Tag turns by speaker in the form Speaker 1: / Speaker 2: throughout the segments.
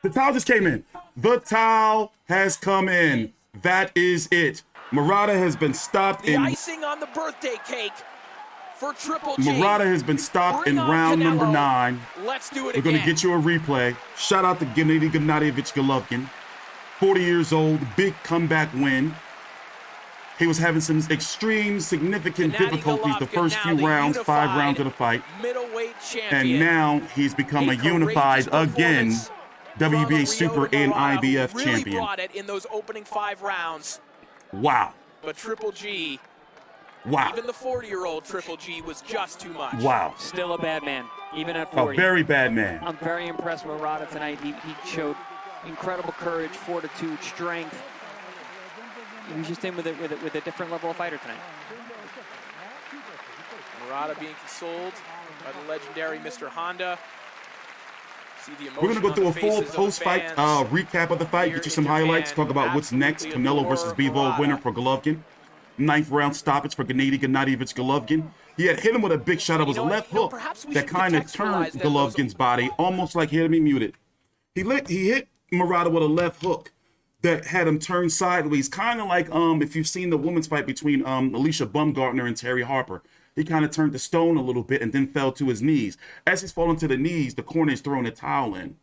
Speaker 1: The towel just came in. The towel has come in. That is it. Murata has been stopped
Speaker 2: the icing on the birthday cake for Triple G.
Speaker 1: Murata has been stopped
Speaker 2: Bring
Speaker 1: in
Speaker 2: on
Speaker 1: round
Speaker 2: Canelo.
Speaker 1: number 9.
Speaker 2: Let's do it
Speaker 1: We're
Speaker 2: again.
Speaker 1: going to get you a replay. Shout out to Gennady Golovkin. 40 years old, big comeback win. He was having some extreme, significant difficulties the first few rounds, 5 rounds of the fight.
Speaker 2: Middleweight champion.
Speaker 1: And now he's become a unified, again, WBA Super and IBF
Speaker 2: really
Speaker 1: champion.
Speaker 2: Brought it in those opening 5 rounds.
Speaker 1: Wow.
Speaker 2: But Triple G,
Speaker 1: wow.
Speaker 2: Even the 40-year-old Triple G was just too much.
Speaker 1: Wow.
Speaker 3: Still a bad man, even at 40.
Speaker 1: A very bad man.
Speaker 3: I'm very impressed with Murata tonight. He showed incredible courage, fortitude, strength. He was just in with a different level of fighter tonight.
Speaker 2: Murata being consoled by the legendary Mr. Honda.
Speaker 1: We're going to go through a full post-fight recap of the fight, get you some highlights, talk about what's next. Canelo versus Bivol winner for Golovkin. 9th round stoppage for Gennady Golovkin. He had hit him with a big shot. It was a left hook that kind of turned Golovkin's body, almost like he had me muted. He hit Murata with a left hook that had him turn sideways, kind of like if you've seen the women's fight between Alicia Baumgartner and Terry Harper. He kind of turned to stone a little bit and then fell to his knees. As he's falling to the knees, the corner is throwing a towel in.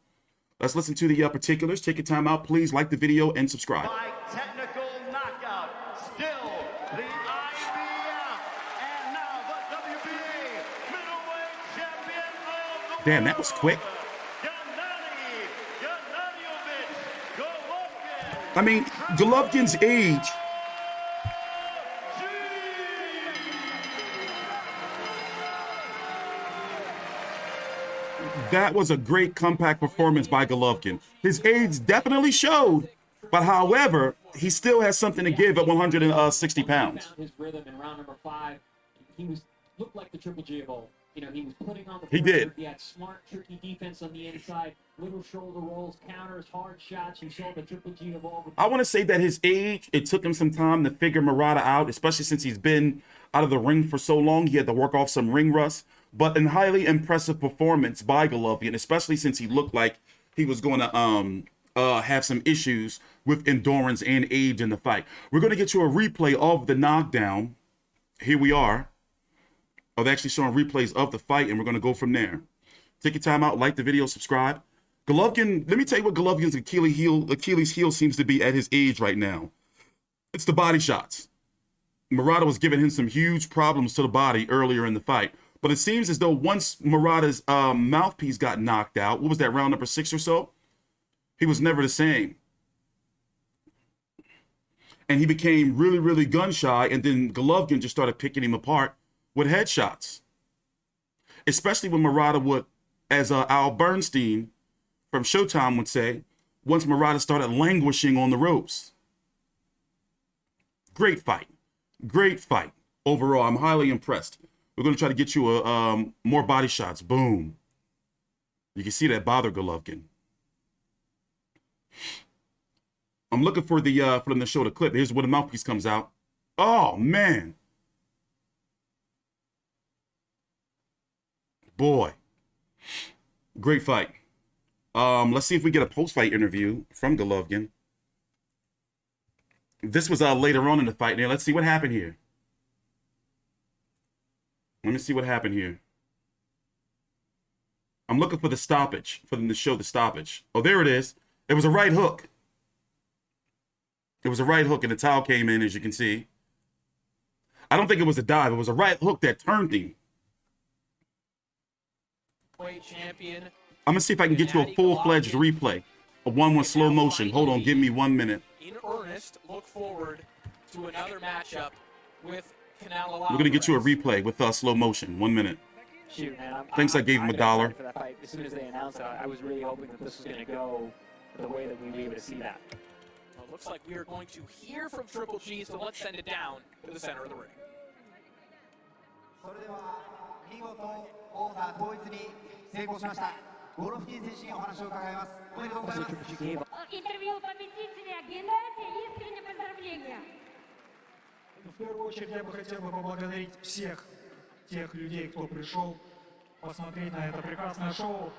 Speaker 1: Let's listen to the particulars. Take your time out. Please like the video and subscribe.
Speaker 4: By technical knockout, still the IBF and now the WBA middleweight champion of the
Speaker 1: Damn, that was quick. I mean, Golovkin's age. That was a great comeback performance by Golovkin. His age definitely showed, but however, he still has something to give at 160 pounds.
Speaker 3: His rhythm in round number 5, he looked like the Triple G of old. You know, he was putting on the
Speaker 1: He did.
Speaker 3: He had smart, tricky defense on the inside, little shoulder rolls, counters, hard shots. You saw the Triple G of old.
Speaker 1: I want to say that his age, it took him some time to figure Murata out, especially since he's been out of the ring for so long. He had to work off some ring rust, but a highly impressive performance by Golovkin, especially since he looked like he was going to have some issues with endurance and age in the fight. We're going to get you a replay of the knockdown. Here we are. Oh, they're actually showing replays of the fight, and we're going to go from there. Take your time out, like the video, subscribe. Golovkin, let me tell you what Golovkin's Achilles heel seems to be at his age right now. It's the body shots. Murata was giving him some huge problems to the body earlier in the fight. But it seems as though once Murata's mouthpiece got knocked out, what was that, round number 6 or so? He was never the same. And he became really, really gun shy, and then Golovkin just started picking him apart with headshots. Especially when Murata would, as Al Bernstein from Showtime would say, once Murata started languishing on the ropes. Great fight. Great fight. Overall, I'm highly impressed. We're going to try to get you more body shots. Boom. You can see that bother Golovkin. I'm looking for them to show the clip. Here's where the mouthpiece comes out. Oh, man. Boy. Great fight. Let's see if we get a post-fight interview from Golovkin. This was later on in the fight. Now, let's see what happened here. Let me see what happened here. I'm looking for the stoppage, for them to show the stoppage. Oh, there it is. It was a right hook. It was a right hook, and the towel came in, as you can see. I don't think it was a dive. It was a right hook that turned him.
Speaker 2: Champion.
Speaker 1: I'm going to see if I can get you a full-fledged replay. A one with slow motion. Hold on, give me 1 minute.
Speaker 2: In earnest, look forward to another matchup with Canelo.
Speaker 1: We're going to get you a replay with slow motion. 1 minute.
Speaker 3: Shoot, man.
Speaker 1: Thanks, I gave him $1.
Speaker 3: For that fight. As soon as they announced it, I was really hoping that this was going to go the way that we'd be able to see that.
Speaker 2: Well, it looks like we are going to hear from Triple G, so let's send it down to the center of the ring.
Speaker 5: 成功しました。ゴロフキン選手にお話を伺います。おめでとうございます。
Speaker 6: Интервью победителя Геннадия, искренние поздравления.
Speaker 7: В первую очередь я бы хотел поблагодарить всех тех людей, кто пришел посмотреть на это прекрасное шоу.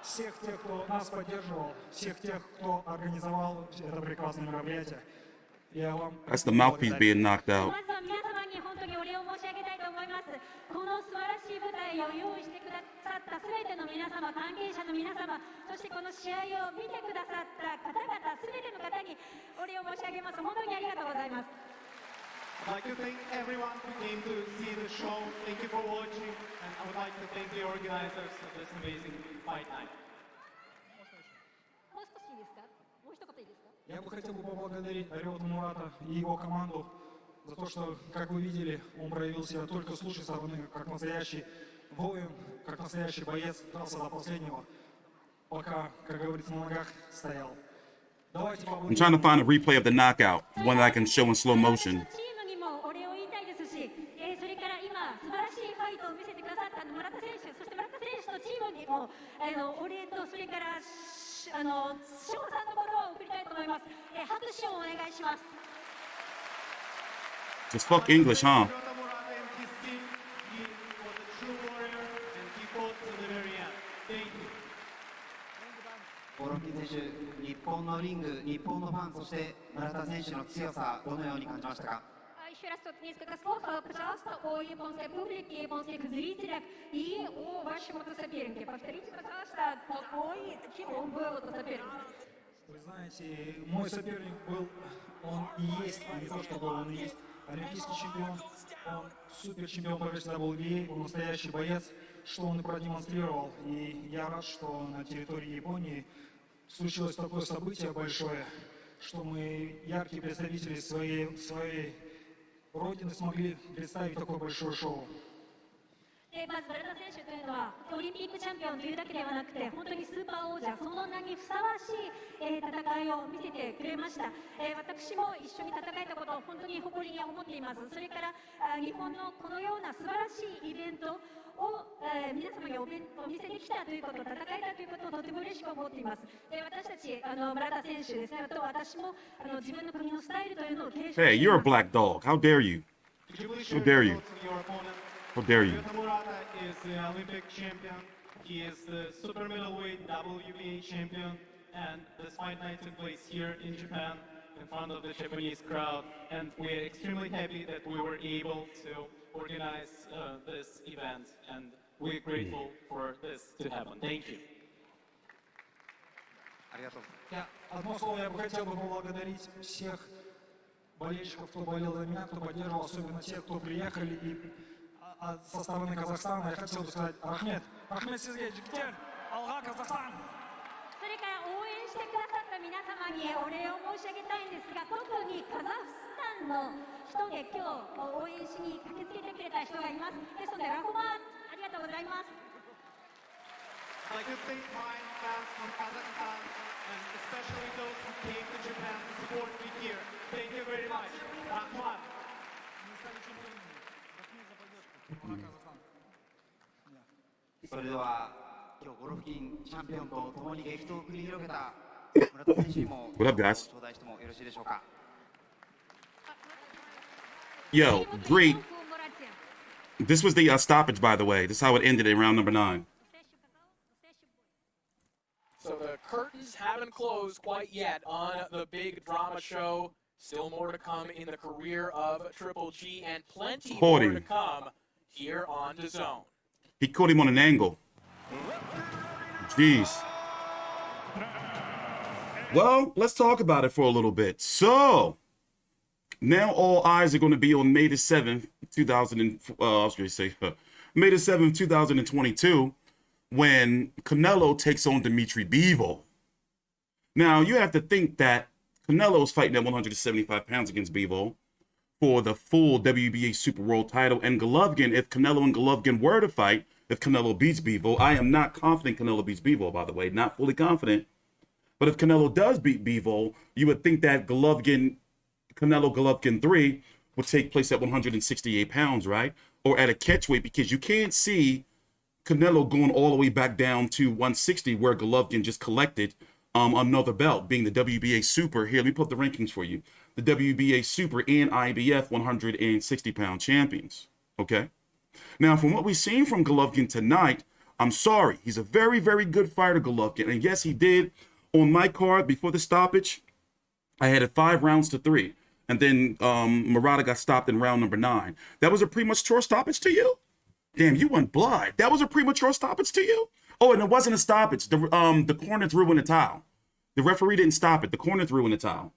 Speaker 7: всех тех, кто нас поддерживал, всех тех, кто организовал это прекрасное мероприятие. Я вам
Speaker 1: That's the mouthpiece being knocked out.
Speaker 6: まずは皆様に本当にお礼を申し上げたいと思います。この素晴らしい舞台を用意してくださったすべての皆様、関係者の皆様、そしてこの試合を見てくださった方々、すべての方にお礼を申し上げます。本当にありがとうございます。
Speaker 4: I'd like to thank everyone who came to see the show. Thank you for watching, and I would like to thank the organizers of this amazing fight night.
Speaker 6: もう少しいいですか？もう一言いいですか？
Speaker 7: Я бы хотел бы поблагодарить Рёта Мурата и его команду за то, что, как вы видели, он проявил себя только с лучшей стороны, как настоящий воин, как настоящий боец, дрался до последнего, пока, как говорится, на ногах стоял. Давайте
Speaker 1: I'm trying to find a replay of the knockout, one that I can show in slow motion.
Speaker 6: チームにもお礼を言いたいですし、それから今素晴らしいファイトを見せてくださった村田選手、そして村田選手のチームにもお礼とそれから称賛の言葉を送りたいと思います。拍手をお願いします。
Speaker 1: Just fuck English, huh?
Speaker 4: Murata and his team, he was a true warrior, and he fought to the very end. Thank you.
Speaker 5: ゴロフキン選手、日本のリング、日本のファン、そして村田選手の強さ、どのように感じましたか？
Speaker 6: Еще раз тут несколько слов, пожалуйста, о японской публике, японских зрителях и о вашем сопернике. Повторите, пожалуйста, каким он был этот соперник.
Speaker 7: Вы знаете, мой соперник был, он и есть, а не то, что был, он и есть олимпийский чемпион, он супер чемпион по версии WBA, он настоящий боец, что он и продемонстрировал. И я рад, что на территории Японии случилось такое событие большое, что мы, яркие представители своей родины, смогли представить такое большое шоу.
Speaker 6: でまず村田選手というのはオリンピックチャンピオンというだけではなくて本当にスーパー王者その名にふさわしい、戦いを見せてくれました、私も一緒に戦えたことを本当に誇りに思っています。それから日本のこのような素晴らしいイベントを、皆様にお見せできたということ、戦えたということをとても嬉しく思っています。私たち村田選手ですね、と私も自分の国のスタイルというのを継承して
Speaker 1: Hey, you're a black dog. How dare you?
Speaker 4: Could you please
Speaker 1: How
Speaker 4: share
Speaker 1: dare
Speaker 4: your
Speaker 1: you?
Speaker 4: thoughts on your opponent?
Speaker 1: How dare you?
Speaker 4: Ryota Murata is the Olympic champion. He is the super middleweight WBA champion, and this fight night took place here in Japan in front of the Japanese crowd. And we're extremely happy that we were able to organize this event, and we're grateful for this to happen. Thank you.
Speaker 5: ありがとう。
Speaker 7: Одно слово, я бы хотел бы поблагодарить всех болельщиков, кто болел за меня, кто поддерживал, особенно тех, кто приехали и со стороны Казахстана. Я хотел бы сказать, Рахмет Сизге, Жигтер, Алга, Казахстан.
Speaker 6: それから応援してくださった皆様にお礼を申し上げたいんですが、特にカザフスタンの人で今日応援しに駆けつけてくれた人がいます。ですので、ラフマンありがとうございます。
Speaker 4: I'd like to thank my fans from Kazakhstan, and especially those who came to Japan to support me here. Thank you very much. Rahman.
Speaker 5: それでは今日ゴロフキンチャンピオンと共に激闘を繰り広げた村田選手にも
Speaker 1: What up, guys?
Speaker 5: 頂戴してもよろしいでしょうか。
Speaker 1: Yo, great. This was the stoppage, by the way. This is how it ended in round number 9.
Speaker 2: So the curtains haven't closed quite yet on the big drama show. Still more to come in the career of Triple G, and plenty
Speaker 1: Cody.
Speaker 2: more to come here on DAZN.
Speaker 1: He caught him on an angle. Jeez. Well, let's talk about it for a little bit. So, now all eyes are going to be on May the 7th, May the 7th, 2022, when Canelo takes on Dimitri Bivol. Now, you have to think that Canelo's fighting at 175 pounds against Bivol for the full WBA Super World title, and Golovkin, if Canelo and Golovkin were to fight, if Canelo beats Bivol, I am not confident Canelo beats Bivol, by the way, not fully confident. But if Canelo does beat Bivol, you would think that Canelo Golovkin 3 would take place at 168 pounds, right? Or at a catchweight, because you can't see Canelo going all the way back down to 160, where Golovkin just collected another belt, being the WBA Super. Here, let me put the rankings for you. The WBA Super and IBF 160-pound champions, okay? Now, from what we've seen from Golovkin tonight, I'm sorry. He's a very, very good fighter, Golovkin. And yes, he did. On my card before the stoppage, I had it 5 rounds to 3. And then Murata got stopped in round number 9. That was a premature stoppage to you? Damn, you went blood. That was a premature stoppage to you? Oh, and it wasn't a stoppage. The corner threw in a towel. The referee didn't stop it. The corner threw in a towel.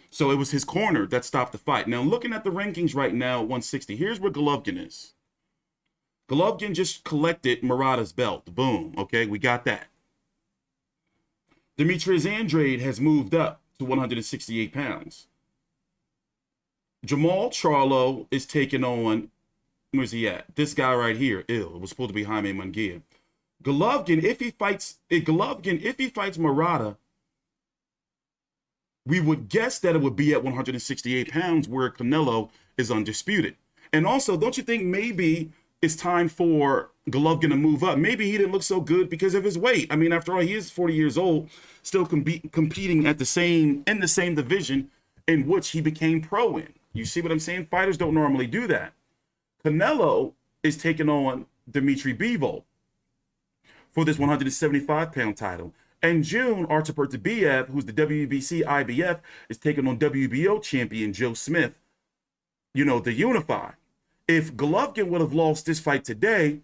Speaker 1: So it was his corner that stopped the fight. Now, looking at the rankings right now at 160, here's where Golovkin is. Golovkin just collected Murata's belt. Boom. Okay, we got that. Demetrius Andrade has moved up to 168 pounds. Jamal Charlo is taking on, where's he at? This guy right here. It was supposed to be Jaime Munguia. Golovkin, if he fights Murata, we would guess that it would be at 168 pounds where Canelo is undisputed. And also, don't you think maybe it's time for Golovkin to move up? Maybe he didn't look so good because of his weight. I mean, after all, he is 40 years old, still competing in the same division in which he became pro in. You see what I'm saying? Fighters don't normally do that. Canelo is taking on Dimitri Bivol for this 175-pound title. In June, Artur Beterbiev, who's the WBC IBF, is taking on WBO champion Joe Smith, the Unify. If Golovkin would have lost this fight today,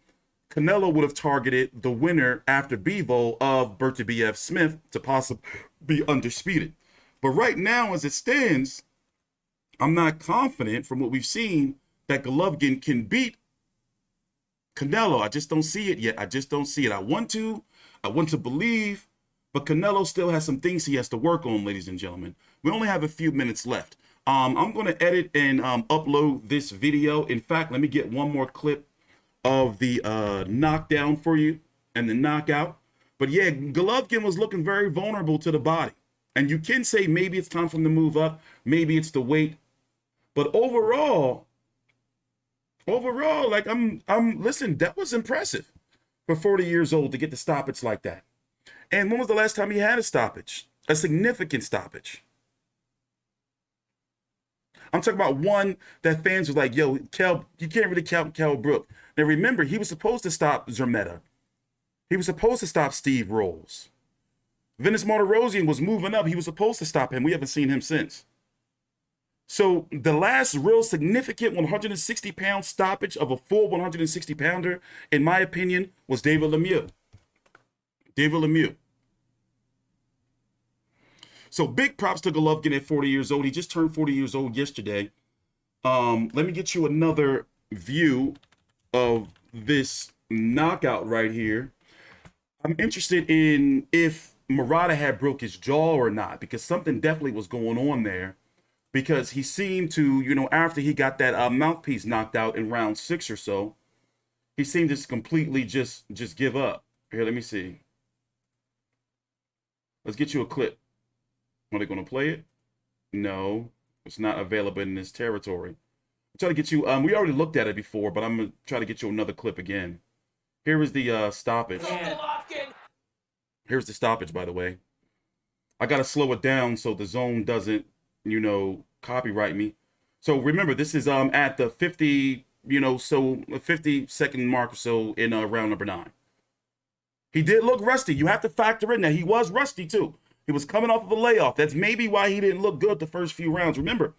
Speaker 1: Canelo would have targeted the winner after Bivol of Beterbiev Smith to possibly be undisputed. But right now, as it stands, I'm not confident from what we've seen that Golovkin can beat Canelo. I just don't see it yet. I just don't see it. I want to believe, but Canelo still has some things he has to work on, ladies and gentlemen. We only have a few minutes left. I'm going to edit and upload this video. In fact, let me get one more clip of the knockdown for you and the knockout. But yeah, Golovkin was looking very vulnerable to the body. And you can say maybe it's time for him to move up. Maybe it's the weight. But overall, like listen, that was impressive for 40 years old to get the stoppage like that. And when was the last time he had a stoppage? A significant stoppage. I'm talking about one that fans were like, yo, Kel, you can't really count Kell Brook. Now remember, he was supposed to stop Zermeta. He was supposed to stop Steve Rolls. Venice Martirosyan was moving up. He was supposed to stop him. We haven't seen him since. So the last real significant 160-pound stoppage of a full 160-pounder, in my opinion, was David Lemieux. David Lemieux. So big props to Golovkin at 40 years old. He just turned 40 years old yesterday. Let me get you another view of this knockout right here. I'm interested in if Murata had broke his jaw or not, because something definitely was going on there. Because he seemed to, after he got that mouthpiece knocked out in round 6 or so, he seemed to completely just give up. Here, let me see. Let's get you a clip. Are they going to play it? No, it's not available in this territory. I'm trying to get you, we already looked at it before, but I'm going to try to get you another clip again. Here is the stoppage. Here's the stoppage, by the way. I got to slow it down so the zone doesn't, copyright me. So remember, this is at the 50, 50-second mark or so in round number 9. He did look rusty. You have to factor in that he was rusty too. He was coming off of a layoff. That's maybe why he didn't look good the first few rounds. Remember,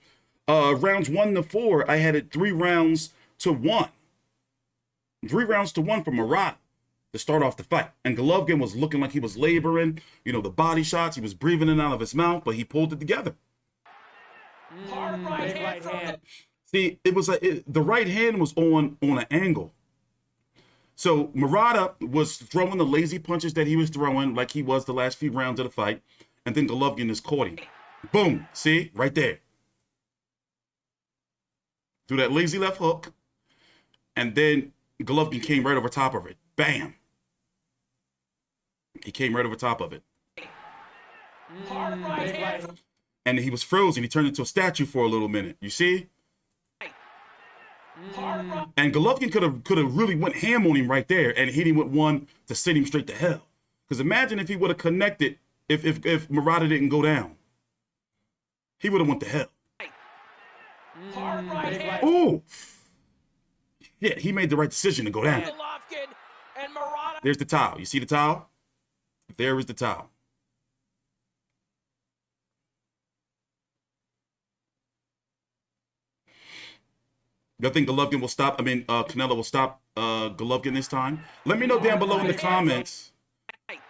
Speaker 1: rounds 1 to 4, I had it 3 rounds to 1. 3 rounds to 1 for Murata to start off the fight. And Golovkin was looking like he was laboring. The body shots, he was breathing in and out of his mouth, but he pulled it together.
Speaker 2: Hard right hand.
Speaker 1: See, it was like the right hand was on an angle. So Murata was throwing the lazy punches that he was throwing like he was the last few rounds of the fight. And then Golovkin is caught him. Boom. See? Right there. Threw that lazy left hook. And then Golovkin came right over top of it. Bam. He came right over top of it.
Speaker 2: Hard right hand.
Speaker 1: And he was frozen. He turned into a statue for a little minute. You see? And Golovkin could have really went ham on him right there and hit him with one to send him straight to hell. Because imagine if he would have connected if Murata didn't go down. He would have went to hell. Ooh. Yeah, he made the right decision to go down.
Speaker 2: And Murata.
Speaker 1: There's the towel. You see the towel? There is the towel. I think Golovkin will stop. I mean, Canelo will stop Golovkin this time. Let me know down below in the comments.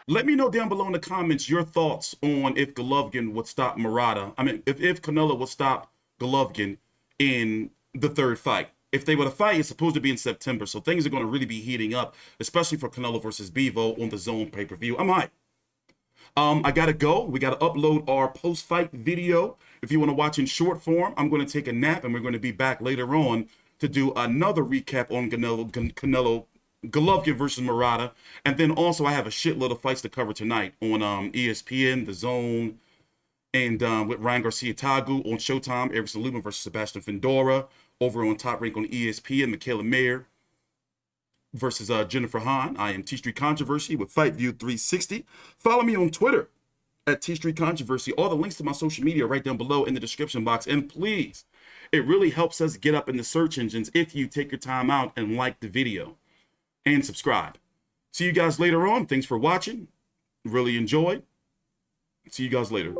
Speaker 1: Let me know down below in the comments your thoughts on if Golovkin would stop Murata. I mean, if Canelo would stop Golovkin in the third fight. If they were to fight, it's supposed to be in September, so things are going to really be heating up, especially for Canelo versus Bivol on the Zone pay-per-view. I'm hyped. I gotta go. We gotta upload our post-fight video. If you want to watch in short form, I'm going to take a nap, and we're going to be back later on to do another recap on Golovkin versus Murata. And then also I have a shitload of fights to cover tonight on ESPN, The Zone, and with Ryan Garcia-Tagu on Showtime, Erickson Lubin versus Sebastian Findora. Over on Top Rank on ESPN, Michaela Mayer versus Jennifer Hahn. I am T Street Controversy with Fight View 360. Follow me on Twitter at T Street Controversy. All the links to my social media right down below in the description box. And please, it really helps us get up in the search engines if you take your time out and like the video and subscribe. See you guys later on. Thanks for watching. Really enjoyed. See you guys later.